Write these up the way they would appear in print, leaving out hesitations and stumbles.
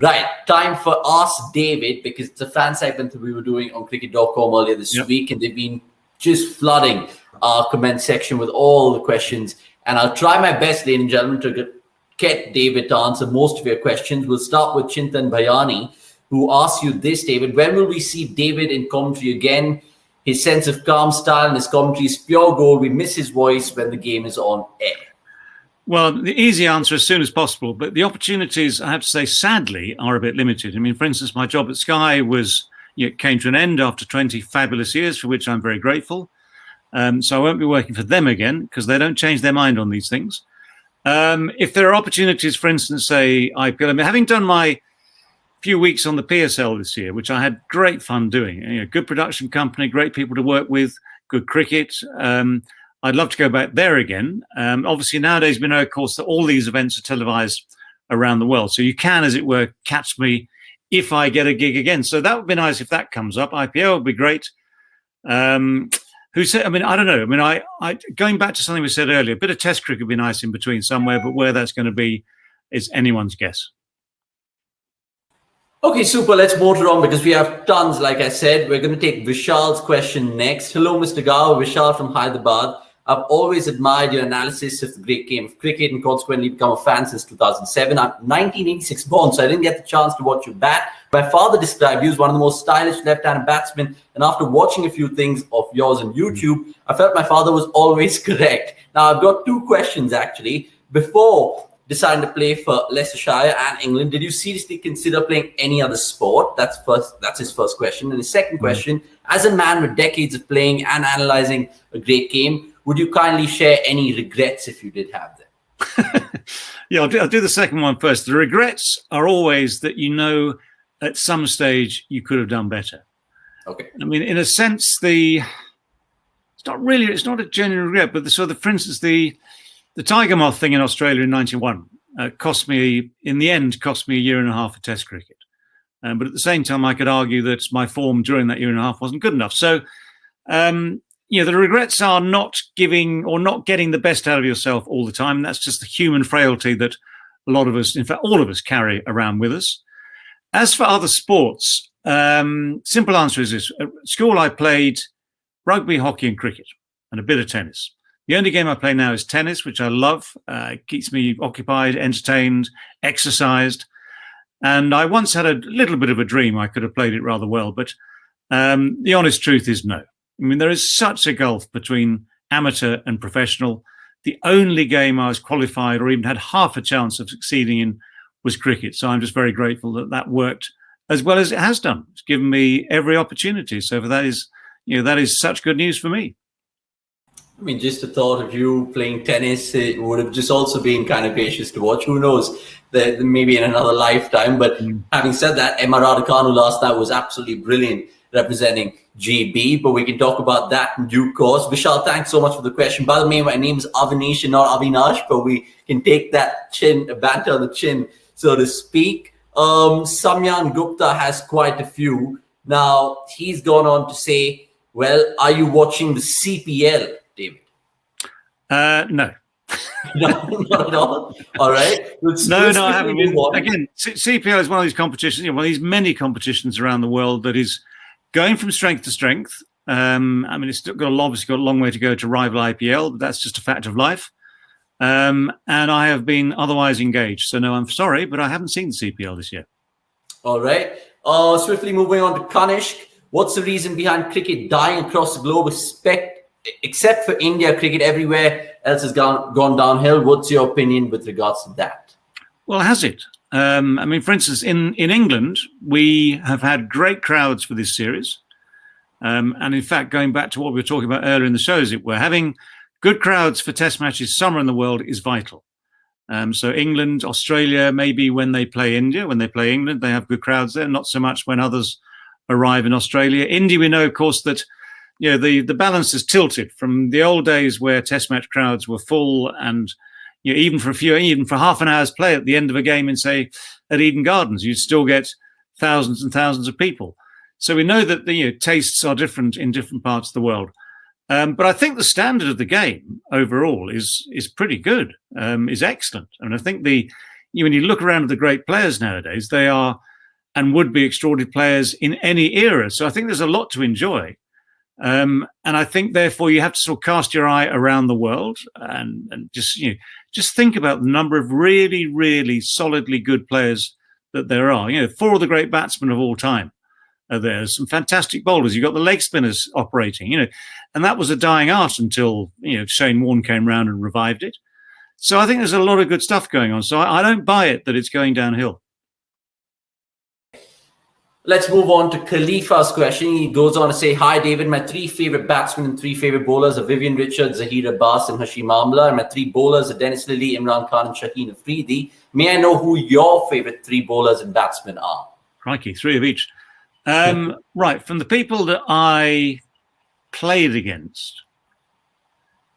Right, time for Ask David, because it's a fan segment that we were doing on cricket.com earlier this week, and they've been just flooding our comment section with all the questions. And I'll try my best, ladies and gentlemen, to get David to answer most of your questions. We'll start with Chintan Bhayani, who asks you this, David. When will we see David in commentary again? His sense of calm style and his commentary is pure gold. We miss his voice when the game is on air. Well, the easy answer, as soon as possible. But the opportunities, I have to say, sadly, are a bit limited. I mean, for instance, my job at Sky came to an end after 20 fabulous years, for which I'm very grateful. So I won't be working for them again, because they don't change their mind on these things. If there are opportunities, for instance, say IPL, I mean, having done my few weeks on the PSL this year, which I had great fun doing, good production company, great people to work with, good cricket. I'd love to go back there again. Obviously, nowadays, we know, of course, that all these events are televised around the world. So you can, as it were, catch me if I get a gig again. So that would be nice if that comes up. IPL would be great. Who said? I mean, I don't know. I mean, I going back to something we said earlier, a bit of Test cricket would be nice in between somewhere, but where that's going to be is anyone's guess. Okay, super. Let's motor on because we have tons. Like I said, we're going to take Vishal's question next. Hello, Mr. Gower. Vishal from Hyderabad. I've always admired your analysis of the great game of cricket and consequently become a fan since 2007. I'm 1986 born, so I didn't get the chance to watch you bat. My father described you as one of the most stylish left-handed batsmen, and after watching a few things of yours on YouTube, I felt my father was always correct. Now, I've got two questions, actually. Before deciding to play for Leicestershire and England, did you seriously consider playing any other sport? That's his first question. And his second question, as a man with decades of playing and analyzing a great game, would you kindly share any regrets if you did have them? Yeah, I'll do the second one first. The regrets are always that, at some stage you could have done better. Okay. I mean, in a sense, it's not a genuine regret, but for instance, the Tiger Moth thing in Australia in 91 cost me a year and a half of Test cricket. But at the same time, I could argue that my form during that year and a half wasn't good enough. So, the regrets are not giving or not getting the best out of yourself all the time. That's just the human frailty that a lot of us, in fact, all of us carry around with us. As for other sports, simple answer is this. At school, I played rugby, hockey and cricket and a bit of tennis. The only game I play now is tennis, which I love. It keeps me occupied, entertained, exercised. And I once had a little bit of a dream I could have played it rather well. But the honest truth is no. I mean, there is such a gulf between amateur and professional. The only game I was qualified or even had half a chance of succeeding in was cricket. So I'm just very grateful that worked as well as it has done. It's given me every opportunity. So that is such good news for me. I mean, just the thought of you playing tennis, it would have just also been kind of gracious to watch. Who knows, that maybe in another lifetime. But having said that, Emma Raducanu last night was absolutely brilliant representing GB, but we can talk about that in due course. Vishal, thanks so much for the question. By the way, my name is Avinash and not Avinash, but we can take that banter on the chin, so to speak. Samyan Gupta has quite a few. Now, he's gone on to say, well, are you watching the CPL, David? No. No, not at all. All right. No, I haven't. Again, CPL is one of these competitions, one of these many competitions around the world that is going from strength to strength. I mean, it's still obviously got a long way to go to rival IPL, but that's just a fact of life. And I have been otherwise engaged. So no, I'm sorry, but I haven't seen the CPL this year. All right. Swiftly moving on to Kanishk. What's the reason behind cricket dying across the globe, except for India? Cricket everywhere else has gone downhill. What's your opinion with regards to that? Well, has it? I mean, for instance, in England, we have had great crowds for this series. And in fact, going back to what we were talking about earlier in the show, we're having good crowds for Test matches somewhere in the world is vital. So England, Australia, maybe when they play India, when they play England, they have good crowds there, not so much when others arrive in Australia. India, we know, of course, that the balance is tilted from the old days where Test match crowds were full and even for half an hour's play at the end of a game in, say, at Eden Gardens, you'd still get thousands and thousands of people. So we know that the tastes are different in different parts of the world. But I think the standard of the game overall is pretty good, is excellent. And I think the when you look around at the great players nowadays, they are and would be extraordinary players in any era. So I think there's a lot to enjoy. And I think, therefore, you have to sort of cast your eye around the world and just think about the number of really, really solidly good players that there are. 4 of the great batsmen of all time are there. Some fantastic bowlers. You've got the leg spinners operating, and that was a dying art until, Shane Warne came round and revived it. So I think there's a lot of good stuff going on. So I don't buy it that it's going downhill. Let's move on to Khalifa's question. He goes on to say, hi, David. My 3 favorite batsmen and 3 favorite bowlers are Vivian Richards, Zaheer Abbas, and Hashim Amla. And my 3 bowlers are Dennis Lilly, Imran Khan, and Shaheen Afridi. May I know who your favorite 3 bowlers and batsmen are? Crikey, 3 of each. Right, from the people that I played against,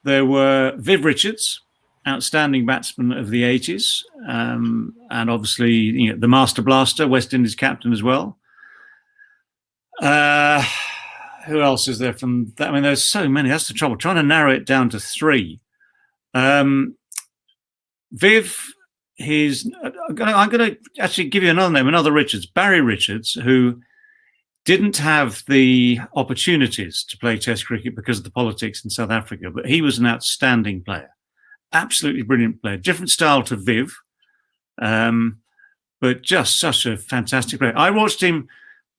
there were Viv Richards, outstanding batsman of the 80s, and obviously the Master Blaster, West Indies captain as well. Who else is there from that? I mean, there's so many. That's the trouble, trying to narrow it down to 3. Viv, I'm going to actually give you another name, another Richards, Barry Richards, who didn't have the opportunities to play Test cricket because of the politics in South Africa, but he was an outstanding player, absolutely brilliant player, different style to Viv, but just such a fantastic player. I watched him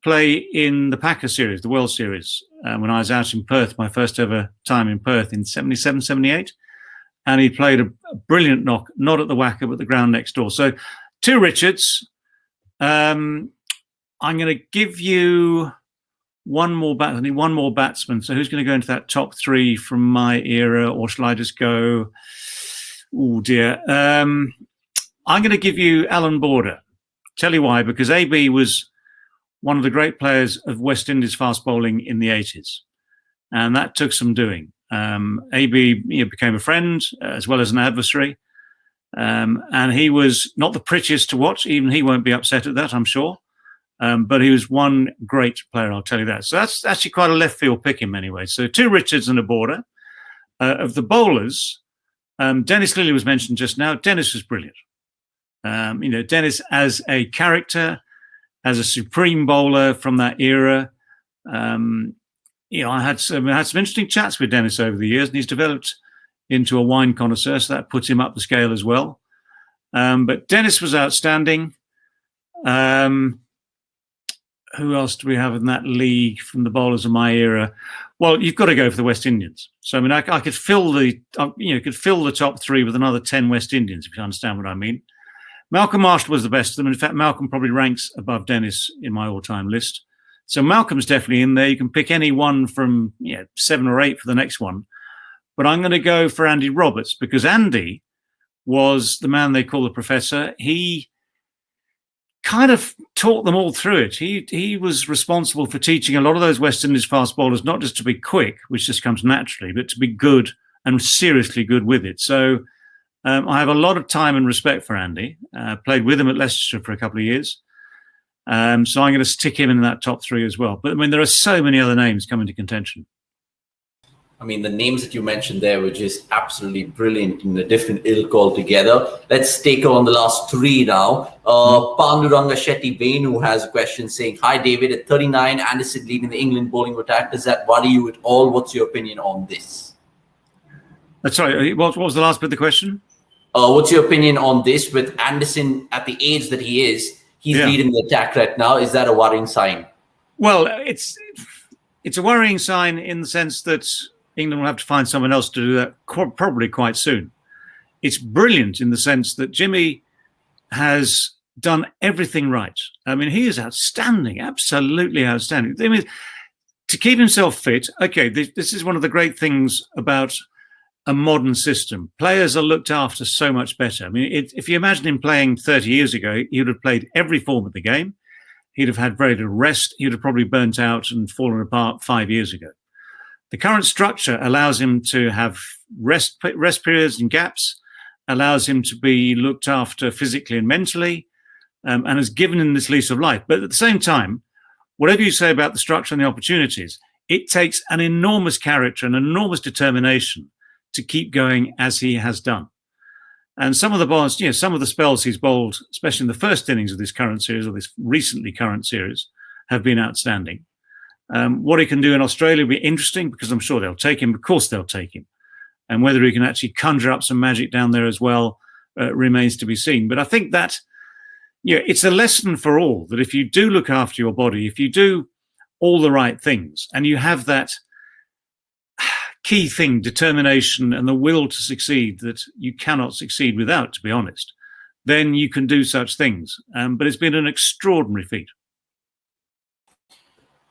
play in the Packer series, the World Series, when I was out in Perth, my first ever time in Perth in 77, 78. And he played a brilliant knock, not at the whacker, but the ground next door. So 2 Richards. I'm going to give you one more batsman. So who's going to go into that top 3 from my era, or shall I just go? Oh dear. I'm going to give you Alan Border. Tell you why, because AB was one of the great players of West Indies fast bowling in the 80s. And that took some doing. AB became a friend as well as an adversary. And he was not the prettiest to watch. Even he won't be upset at that, I'm sure. But he was one great player, I'll tell you that. So that's actually quite a left field pick in many ways. So 2 Richards and a Border. Of the bowlers, Dennis Lilly was mentioned just now. Dennis was brilliant. Dennis as a character, as a supreme bowler from that era. I had some interesting chats with Dennis over the years, and he's developed into a wine connoisseur, so that puts him up the scale as well. But Dennis was outstanding. Who else do we have in that league from the bowlers of my era? Well, you've got to go for the West Indians. So I mean, I could fill the top 3 with another 10 West Indians, if you understand what I mean. Malcolm Marshall was the best of them. In fact, Malcolm probably ranks above Dennis in my all-time list. So Malcolm's definitely in there. You can pick any one from 7 or 8 for the next one. But I'm going to go for Andy Roberts, because Andy was the man they call the professor. He kind of taught them all through it. He was responsible for teaching a lot of those West Indies fast bowlers not just to be quick, which just comes naturally, but to be good and seriously good with it. So I have a lot of time and respect for Andy. Played with him at Leicestershire for a couple of years. So I'm going to stick him in that top 3 as well. But I mean, there are so many other names coming to contention. I mean, the names that you mentioned there were just absolutely brilliant in a different ilk altogether. Let's take on the last 3 now. Panduranga Shetty Venu has a question saying, hi, David, at 39, Anderson leading the England bowling attack. Does that worry you at all? What's your opinion on this? Sorry, what was the last bit of the question? What's your opinion on this with Anderson at the age that he is? He's leading the attack right now. Is that a worrying sign? Well, it's a worrying sign in the sense that England will have to find someone else to do that probably quite soon. It's brilliant in the sense that Jimmy has done everything right. I mean, he is outstanding, absolutely outstanding. I mean, to keep himself fit, okay, this is one of the great things about a modern system. Players are looked after so much better. I mean, if you imagine him playing 30 years ago, he would have played every form of the game. He'd have had very little rest. He would have probably burnt out and fallen apart 5 years ago. The current structure allows him to have rest periods and gaps, allows him to be looked after physically and mentally, and has given him this lease of life. But at the same time, whatever you say about the structure and the opportunities, it takes an enormous character and enormous determination to keep going as he has done. And some of the balls, some of the spells he's bowled, especially in the first innings of this current series or this recently current series, have been outstanding. What he can do in Australia will be interesting because I'm sure they'll take him. Of course, they'll take him. And whether he can actually conjure up some magic down there as well remains to be seen. But I think that it's a lesson for all that if you do look after your body, if you do all the right things, and you have that key thing, determination and the will to succeed that you cannot succeed without, to be honest, then you can do such things. But it's been an extraordinary feat.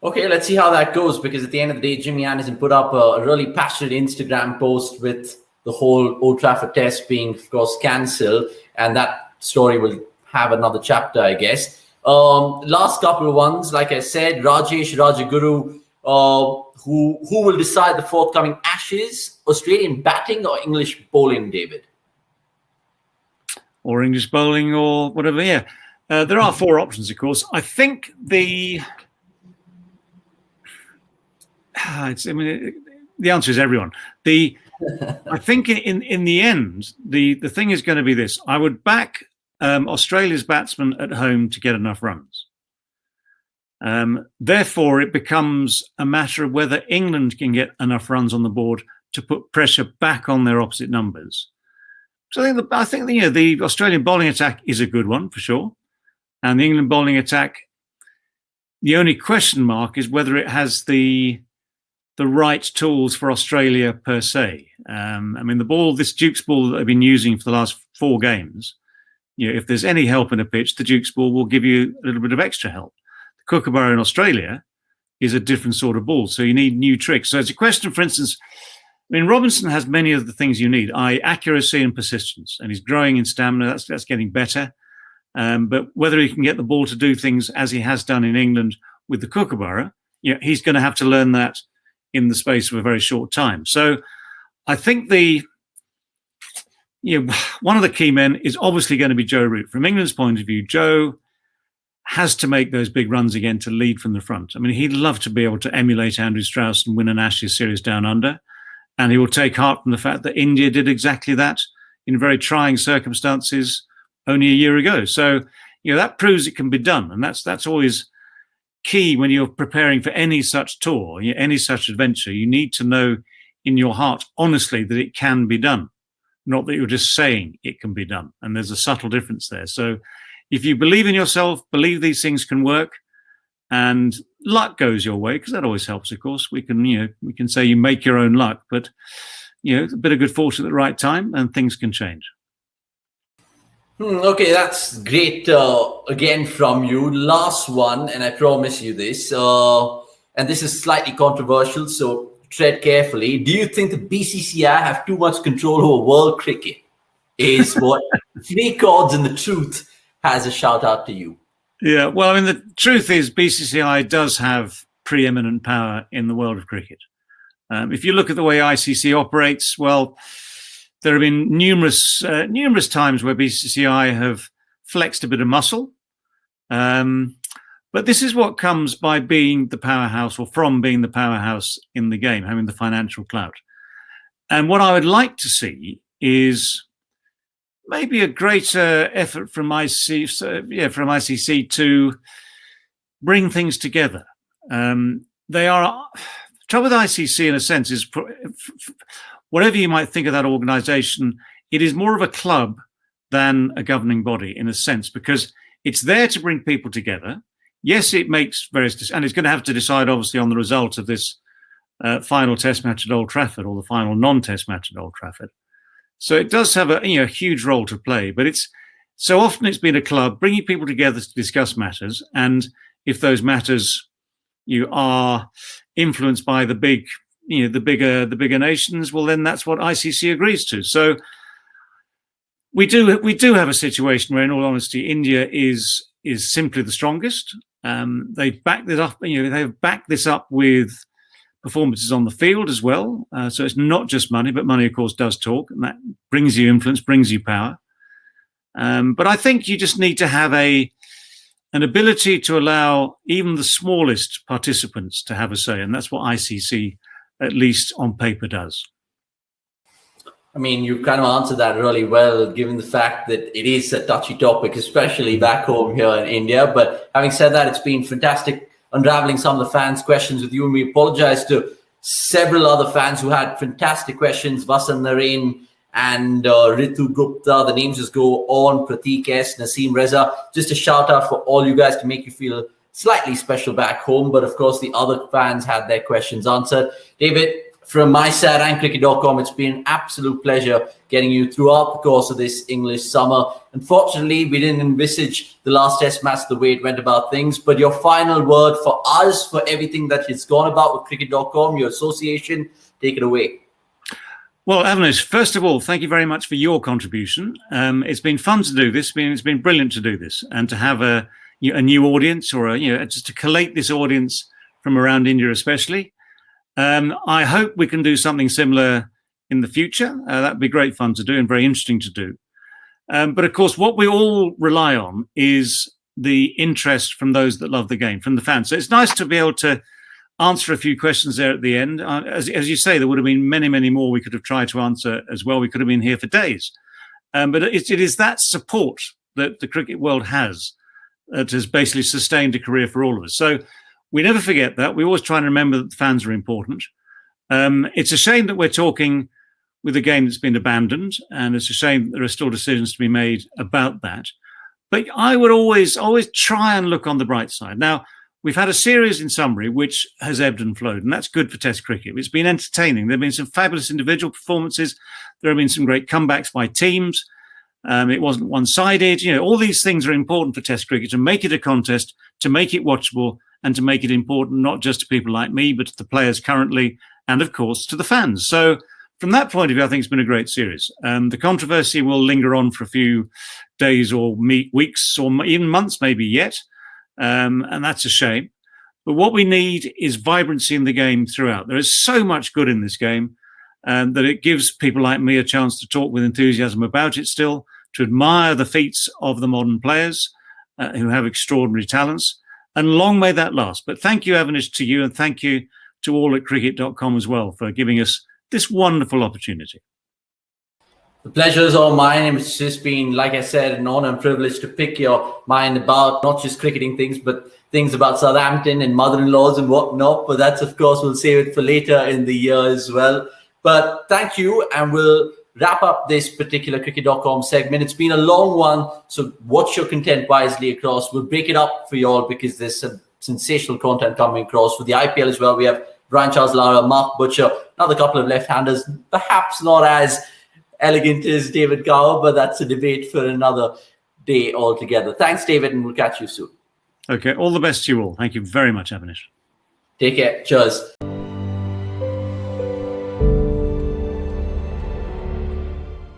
Okay, let's see how that goes, because at the end of the day, Jimmy Anderson put up a really passionate Instagram post with the whole Old Trafford test being, of course, cancelled, and that story will have another chapter, I guess. Last couple of ones, like I said, Rajesh Rajaguru, who will decide the forthcoming Ashes, Australian batting or English bowling, David? Or English bowling or whatever, yeah. There are four options, of course. I think the answer is everyone. I think in the end, the thing is going to be this. I would back Australia's batsmen at home to get enough runs. Therefore, it becomes a matter of whether England can get enough runs on the board to put pressure back on their opposite numbers. So I think the Australian bowling attack is a good one for sure, and the England bowling attack. The only question mark is whether it has the right tools for Australia per se. This Duke's ball that they've been using for the last 4 games, if there's any help in a pitch, the Duke's ball will give you a little bit of extra help. The Kookaburra in Australia is a different sort of ball, so you need new tricks. So it's a question, for instance, Robinson has many of the things you need, accuracy and persistence, and he's growing in stamina. That's getting better. But whether he can get the ball to do things as he has done in England with the Kookaburra, he's going to have to learn that in the space of a very short time. So I think one of the key men is obviously going to be Joe Root. From England's point of view, Joe has to make those big runs again to lead from the front. He'd love to be able to emulate Andrew Strauss and win an Ashes series down under. And he will take heart from the fact that India did exactly that in very trying circumstances only a year ago. So, that proves it can be done. And that's always key when you're preparing for any such tour, any such adventure. You need to know in your heart, honestly, that it can be done, not that you're just saying it can be done. And there's a subtle difference there. So if you believe in yourself, believe these things can work, and luck goes your way, because that always helps, of course. We can say you make your own luck, but a bit of good fortune at the right time and things can change. Okay, that's great. Again, from you. Last one, and I promise you this, and this is slightly controversial, so tread carefully. Do you think the BCCI have too much control over world cricket? Is what Fake Odds and the Truth has a shout out to you. Yeah, well, the truth is BCCI does have preeminent power in the world of cricket. If you look at the way ICC operates, well, there have been numerous times where BCCI have flexed a bit of muscle. But this is what comes by being the powerhouse, or from being the powerhouse in the game, having the financial clout. And what I would like to see is maybe a greater effort from ICC to bring things together. Trouble with ICC, in a sense, is whatever you might think of that organisation, it is more of a club than a governing body, in a sense, because it's there to bring people together. Yes, it makes various, and it's going to have to decide, obviously, on the result of this final Test match at Old Trafford, or the final non-Test match at Old Trafford. So it does have a huge role to play, but it's been a club bringing people together to discuss matters, and if those matters are influenced by the bigger nations, well, then that's what ICC agrees to. So we do have a situation where, in all honesty, India is simply the strongest. They back this up. They've backed this up with performances on the field as well. So it's not just money, but money, of course, does talk, and that brings you influence, brings you power. But I think you just need to have an ability to allow even the smallest participants to have a say, and that's what ICC, at least on paper, does. I mean, you kind of answered that really well, given the fact that it is a touchy topic, especially back home here in India. But having said that, it's been fantastic unraveling some of the fans' questions with you. And we apologize to several other fans who had fantastic questions. Vasan Narain and Ritu Gupta, the names just go on. Pratik S, Naseem Reza. Just a shout out for all you guys to make you feel slightly special back home. But of course, the other fans had their questions answered. David, from my side and cricket.com, it's been an absolute pleasure getting you throughout the course of this English summer. Unfortunately, we didn't envisage the last test match the way it went about things, but your final word for us, for everything that has gone about with cricket.com, your association, take it away. Well, Avnish, first of all, thank you very much for your contribution. It's been fun to do this. It's been brilliant to do this and to have a new audience, or just to collate this audience from around India especially. I hope we can do something similar in the future. That'd be great fun to do and very interesting to do. But of course, what we all rely on is the interest from those that love the game, from the fans. So it's nice to be able to answer a few questions there at the end. As you say, there would have been many, many more we could have tried to answer as well. We could have been here for days. But it is that support that the cricket world has that has basically sustained a career for all of us. So we never forget that. We always try and remember that the fans are important. It's a shame that we're talking with a game that's been abandoned, and it's a shame that there are still decisions to be made about that. But I would always try and look on the bright side. Now, we've had a series in summary which has ebbed and flowed, and that's good for Test cricket. It's been entertaining. There have been some fabulous individual performances. There have been some great comebacks by teams. It wasn't one-sided. All these things are important for Test cricket, to make it a contest, to make it watchable, and to make it important not just to people like me, but to the players currently, and of course to the fans. So from that point of view, I think it's been a great series. The controversy will linger on for a few days or weeks or even months maybe yet, and that's a shame. But what we need is vibrancy in the game throughout. There is so much good in this game that it gives people like me a chance to talk with enthusiasm about it still, to admire the feats of the modern players who have extraordinary talents. And long may that last. But thank you, Avnish, to you, and thank you to all at cricket.com as well for giving us this wonderful opportunity. The pleasure is all mine. It's just been, like I said, an honor and privilege to pick your mind about not just cricketing things, but things about Southampton and mother-in-laws and whatnot. But that's, of course, we'll save it for later in the year as well. But thank you, and we'll wrap up this particular cricket.com segment. It's been a long one, so watch your content wisely across. We'll break it up for you all because there's some sensational content coming across. For the IPL as well, we have Brian Charles Lara, Mark Butcher, another couple of left-handers, perhaps not as elegant as David Gower, but that's a debate for another day altogether. Thanks, David, and we'll catch you soon. Okay, all the best to you all. Thank you very much, Avnish. Take care. Cheers.